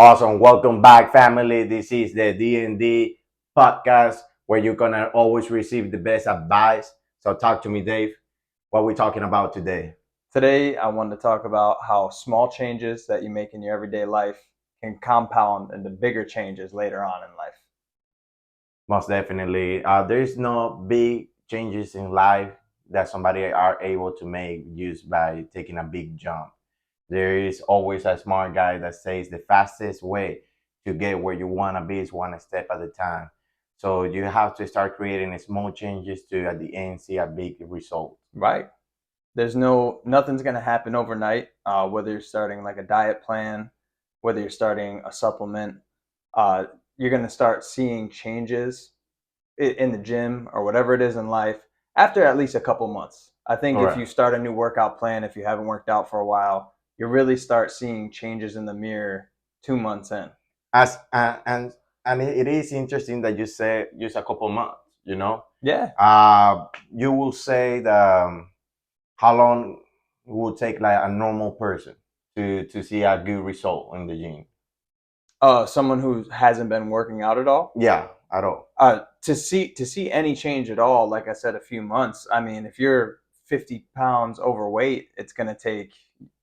Awesome. Welcome back, family. This is the DND Podcast where you're going to always receive the best advice. So, talk to me, Dave. What are we talking about today? Today, I wanted to talk about how small changes that you make in your everyday life can compound into bigger changes later on in life. Most definitely. There's no big changes in life that somebody are able to make just by taking a big jump. There is always a smart guy that says the fastest way to get where you want to be is one step at a time. So you have to start creating small changes to at the end see a big result. Right. Nothing's going to happen overnight, whether you're starting like a diet plan, whether you're starting a supplement, uh, you're going to start seeing changes in the gym or whatever it is in life after at least a couple months. I think if you Correct. start a new workout plan, if you haven't worked out for a while, you really start seeing changes in the mirror 2 months in. As and it is interesting that you say just a couple months. You know, Yeah. you will say that how long it will take like a normal person to see a good result in the gym. Someone who hasn't been working out at all. Yeah, at all. To see any change at all, like I said, a few months. I mean, if you're 50 pounds overweight, it's going to take.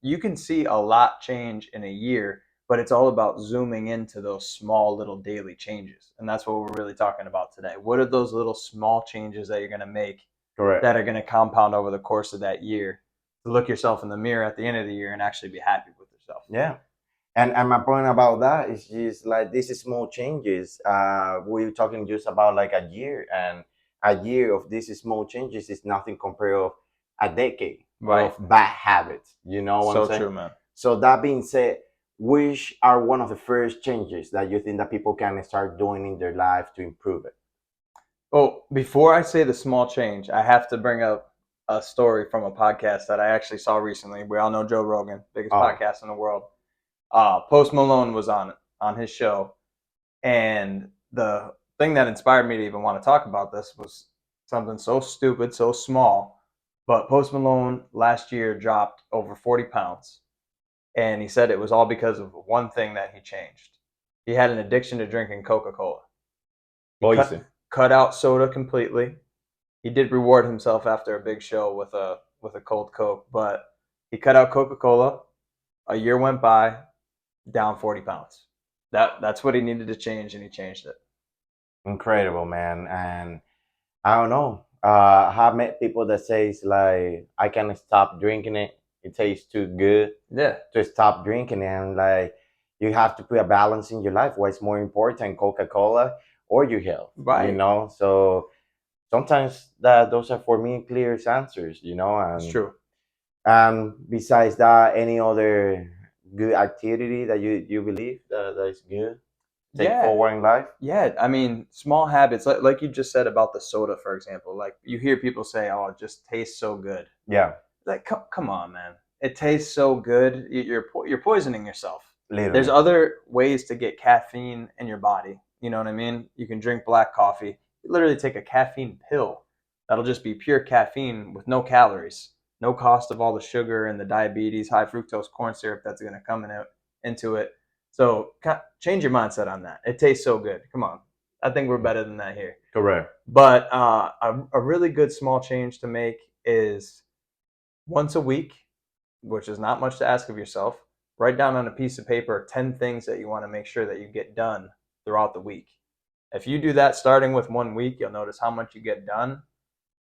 You can see a lot change in a year, but it's all about zooming into those small little daily changes, and that's what we're really talking about today. What are those little small changes that you're going to make Correct. that are going to compound over the course of that year to look yourself in the mirror at the end of the year and actually be happy with yourself? Yeah. And my point about that is just like these small changes. We're talking just about like a year, and a year of these small changes is nothing compared of a decade Right. of bad habits. You know what I'm So saying? true, man. So that being said, which are one of the first changes that you think that people can start doing in their life to improve it? Well, before I say the small change, I have to bring up a story from a podcast that I actually saw recently. We all know Joe Rogan, biggest Oh, podcast in the world. Post Malone was on his show, and the thing that inspired me to even want to talk about this was something so stupid, so small. But Post Malone last year dropped over 40 pounds, and he said it was all because of one thing that he changed. He had an addiction to drinking Coca-Cola. He poison. cut out soda completely. He did reward himself after a big show with a cold Coke, but he cut out Coca-Cola. A year went by, down 40 pounds. That's what he needed to change, and he changed it. Incredible, man. And I don't know. I have met people that says like I can stop drinking it. It tastes too good Yeah, to stop drinking it. And like you have to put a balance in your life. What's more important, Coca Cola or your health? You right. know. So sometimes that those are for me clear answers. You know. It's true. And besides that, any other good activity that you believe that is good take Yeah, forward in life? yeah. I mean, small habits, like you just said about the soda, for example. Like you hear people say, "Oh, it just tastes so good." Yeah, Like, come on, man. It tastes so good. You're poisoning yourself. There's literally. other ways to get caffeine in your body. You know what I mean? You can drink black coffee. You literally take a caffeine pill. That'll just be pure caffeine with no calories, no cost of all the sugar and the diabetes, high fructose corn syrup that's going to come into it. So change your mindset on that. It tastes so good. Come on. I think we're better than that here. Correct. But a really good small change to make is once a week, which is not much to ask of yourself, write down on a piece of paper 10 things that you want to make sure that you get done throughout the week. If you do that starting with 1 week, you'll notice how much you get done.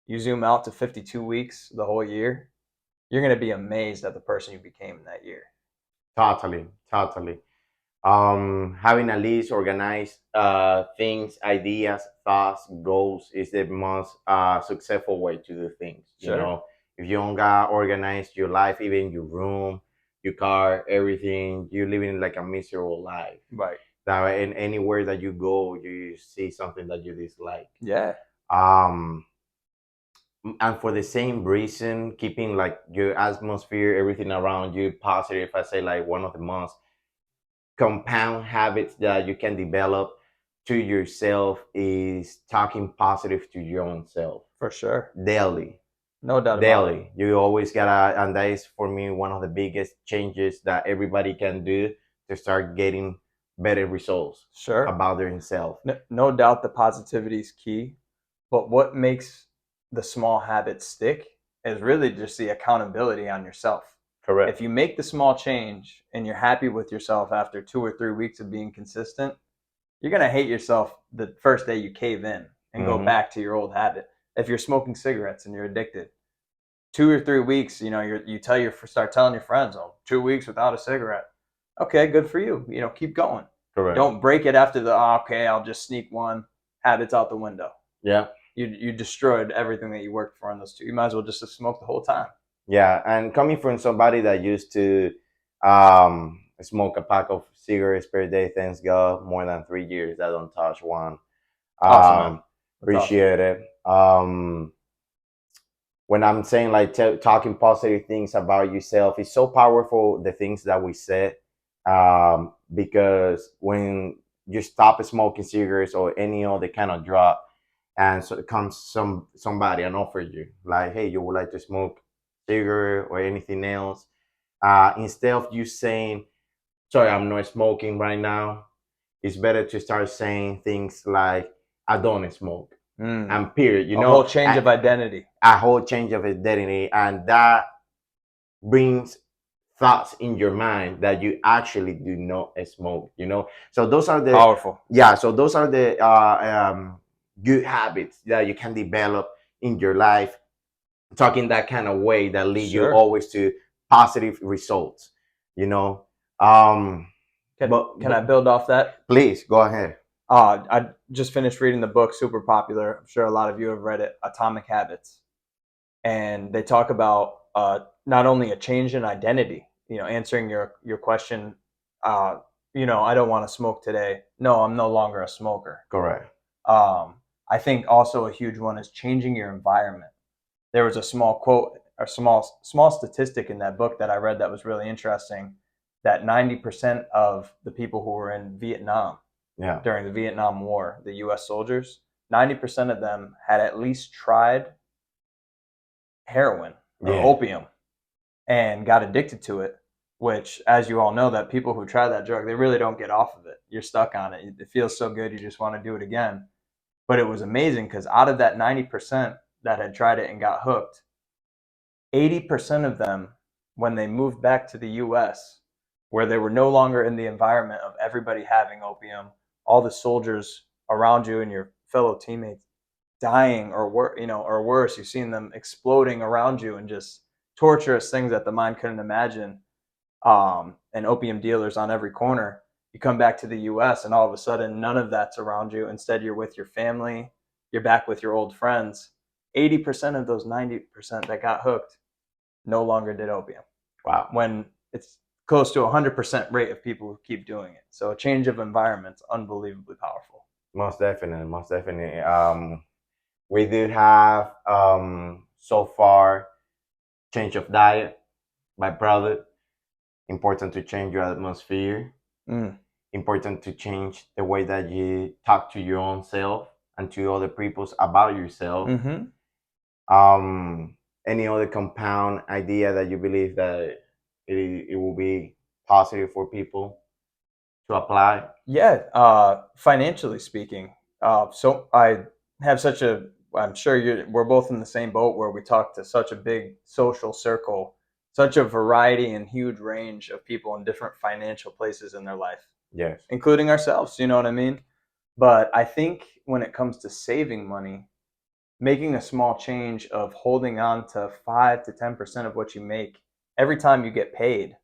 You zoom out to 52 weeks the whole year, you're going to be amazed at the person you became in that year. Totally, totally. Having a list, organized things, ideas, thoughts, goals is the most successful way to do things. You Sure. know, if you don't got organized your life, even your room, your car, everything, you're living like a miserable life. Right. That in anywhere that you go, you see something that you dislike. Yeah. Um, and for the same reason, keeping like your atmosphere, everything around you positive. I say like one of the most compound habits that you can develop to yourself is talking positive to your own self For sure. daily. No doubt about it. Daily. You always gotta, and that is for me one of the biggest changes that everybody can do to start getting better results Sure. about themselves. No doubt the positivity is key, but what makes the small habits stick is really just the accountability on yourself. Correct. If you make the small change and you're happy with yourself after 2 or 3 weeks of being consistent, you're going to hate yourself the first day you cave in and go back to your old habit. If you're smoking cigarettes and you're addicted, 2 or 3 weeks, start telling your friends, oh, 2 weeks without a cigarette. Okay, good for you. Keep going. Correct. Don't break it after okay, I'll just sneak one. Habits out the window. Yeah. You destroyed everything that you worked for on those two. You might as well just smoke the whole time. Yeah, and coming from somebody that used to smoke a pack of cigarettes per day, thanks God, more than 3 years, I don't touch one. Awesome, Appreciate it. When I'm saying like talking positive things about yourself, it's so powerful, the things that we said, because when you stop smoking cigarettes or any other kind of drug, and so it comes somebody and offers you like, hey, you would like to smoke cigarette or anything else, instead of you saying, sorry, I'm not smoking right now, it's better to start saying things like, I don't smoke. And period. A whole change of identity. A whole change of identity. And that brings thoughts in your mind that you actually do not smoke, So those are the powerful. Yeah. So those are the good habits that you can develop in your life, talking that kind of way that lead you always to positive results, Can I build off that? Please go ahead. I just finished reading the book, super popular. I'm sure a lot of you have read it, Atomic Habits. And they talk about not only a change in identity, answering your question, I don't want to smoke today. No, I'm no longer a smoker. Correct. I think also a huge one is changing your environment. There was a small quote or small statistic in that book that I read that was really interesting, that 90% of the people who were in Vietnam during the Vietnam War, the U.S. soldiers, 90% of them had at least tried heroin or opium and got addicted to it, which, as you all know, that people who try that drug, they really don't get off of it. You're stuck on it. It feels so good, you just want to do it again. But it was amazing because out of that 90% that had tried it and got hooked, 80% of them, when they moved back to the U.S., where they were no longer in the environment of everybody having opium, all the soldiers around you and your fellow teammates dying or worse, you've seen them exploding around you and just torturous things that the mind couldn't imagine, and opium dealers on every corner. You come back to the U.S. and all of a sudden none of that's around you. Instead, you're with your family, you're back with your old friends. 80% of those 90% that got hooked no longer did opium. Wow. When it's close to 100% rate of people who keep doing it. So a change of environment's unbelievably powerful. Most definitely. We did have so far change of diet by product. Important to change your atmosphere. Important to change the way that you talk to your own self and to other people about yourself. Any other compound idea that you believe that it will be positive for people to apply? Yeah, financially speaking. So I have I'm sure we're both in the same boat where we talk to such a big social circle, such a variety and huge range of people in different financial places in their life. Yes. Including ourselves, you know what I mean? But I think when it comes to saving money, making a small change of holding on to 5 to 10% of what you make every time you get paid,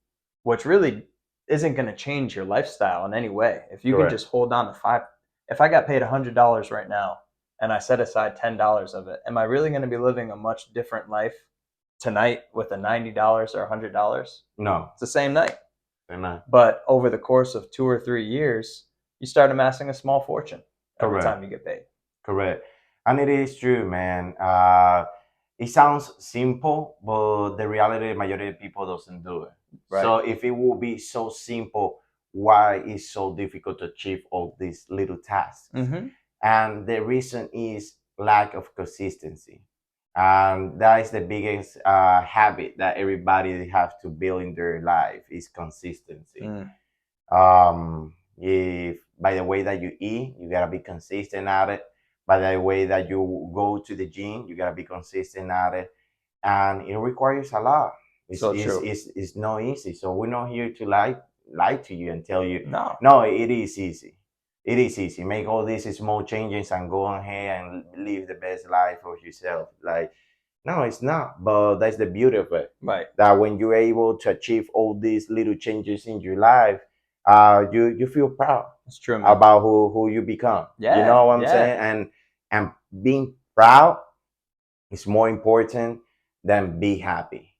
which really isn't going to change your lifestyle in any way. If you can just hold on to if I got paid $100 right now and I set aside $10 of it, am I really going to be living a much different life tonight with a $90 or $100? No. It's the same night. Same night. But over the course of 2 or 3 years, you start amassing a small fortune every time you get paid. Correct. And it is true, man. It sounds simple, but the reality, the majority of people doesn't do it. Right. So if it will be so simple, why is so difficult to achieve all these little tasks? And the reason is lack of consistency. And that is the biggest habit that everybody have to build in their life is consistency. If by the way that you eat, you gotta be consistent at it. By the way that you go to the gym, you gotta be consistent at it, and it requires a lot. So true. It's not easy. So we're not here to lie to you and tell you No. no. It is easy. It is easy. Make all these small changes and go ahead and live the best life of yourself. Like no, it's not. But that's the beauty of it. Right. That when you're able to achieve all these little changes in your life, you feel proud It's true, man. about who you become. Yeah, You know what I'm yeah. saying? And being proud is more important than be happy.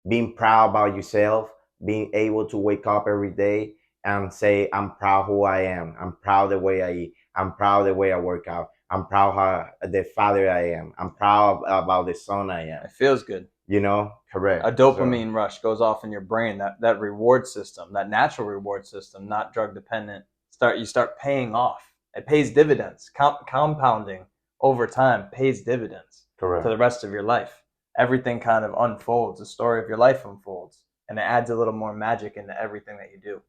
Being proud about yourself, being able to wake up every day and say, I'm proud who I am. I'm proud the way I eat. I'm proud the way I work out. I'm proud how the father I am. I'm proud about the son I am. It feels good. You know, correct. A dopamine rush goes off in your brain. That reward system, that natural reward system, not drug dependent. You start paying off. It pays dividends. Compounding over time pays dividends Correct. to the rest of your life. Everything kind of unfolds. The story of your life unfolds, and it adds a little more magic into everything that you do.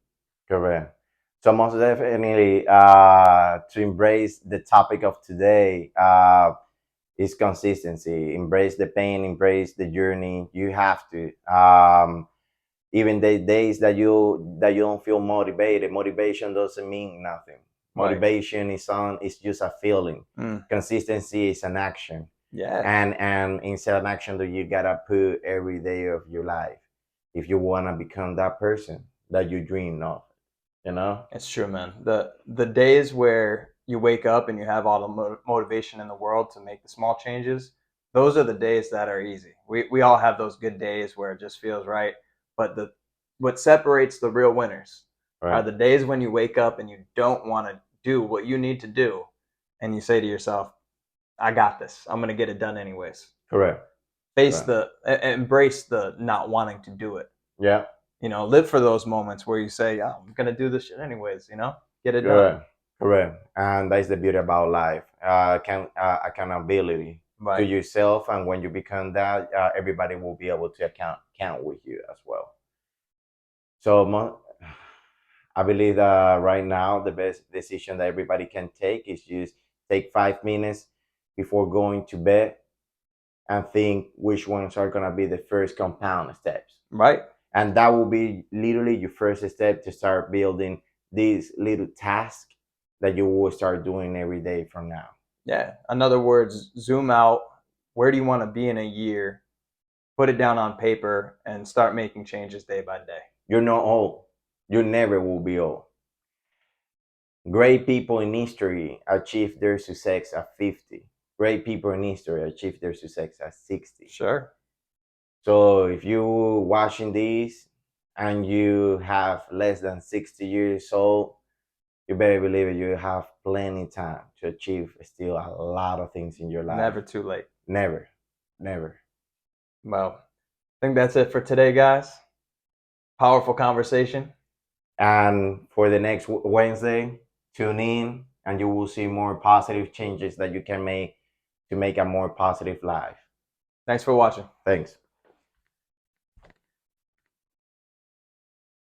Correct. So most definitely, to embrace the topic of today, is consistency. Embrace the pain, embrace the journey. You have to. Even the days that you don't feel motivated, motivation doesn't mean nothing. Right. Motivation is just a feeling. Consistency is an action. Yeah. And instead of action that you gotta put every day of your life if you wanna become that person that you dream of. You know? It's true, man. The days where you wake up and you have all the motivation in the world to make the small changes, those are the days that are easy. We all have those good days where it just feels right. But what separates the real winners are the days when you wake up and you don't want to do what you need to do, and you say to yourself, I got this. I'm going to get it done anyways. Correct. Embrace the not wanting to do it. Yeah. You know, live for those moments where you say, oh, I'm going to do this shit anyways, you know? Get it done. Correct. And that's the beauty about life. Accountability to yourself. And when you become that, everybody will be able to count with you as well. So I believe that right now, the best decision that everybody can take is just take 5 minutes before going to bed and think which ones are going to be the first compound steps. Right. And that will be literally your first step to start building these little tasks that you will start doing every day from now. Yeah. In other words, zoom out. Where do you want to be in a year? Put it down on paper and start making changes day by day. You're not old. You never will be old. Great people in history achieve their success at 50. Great people in history achieve their success at 60. Sure. So if you're watching these and you have less than 60 years old, you better believe it, you have plenty of time to achieve still a lot of things in your life. Never too late. Never. Well, I think that's it for today, guys. Powerful conversation. And for the next Wednesday, tune in and you will see more positive changes that you can make to make a more positive life. Thanks for watching. Thanks.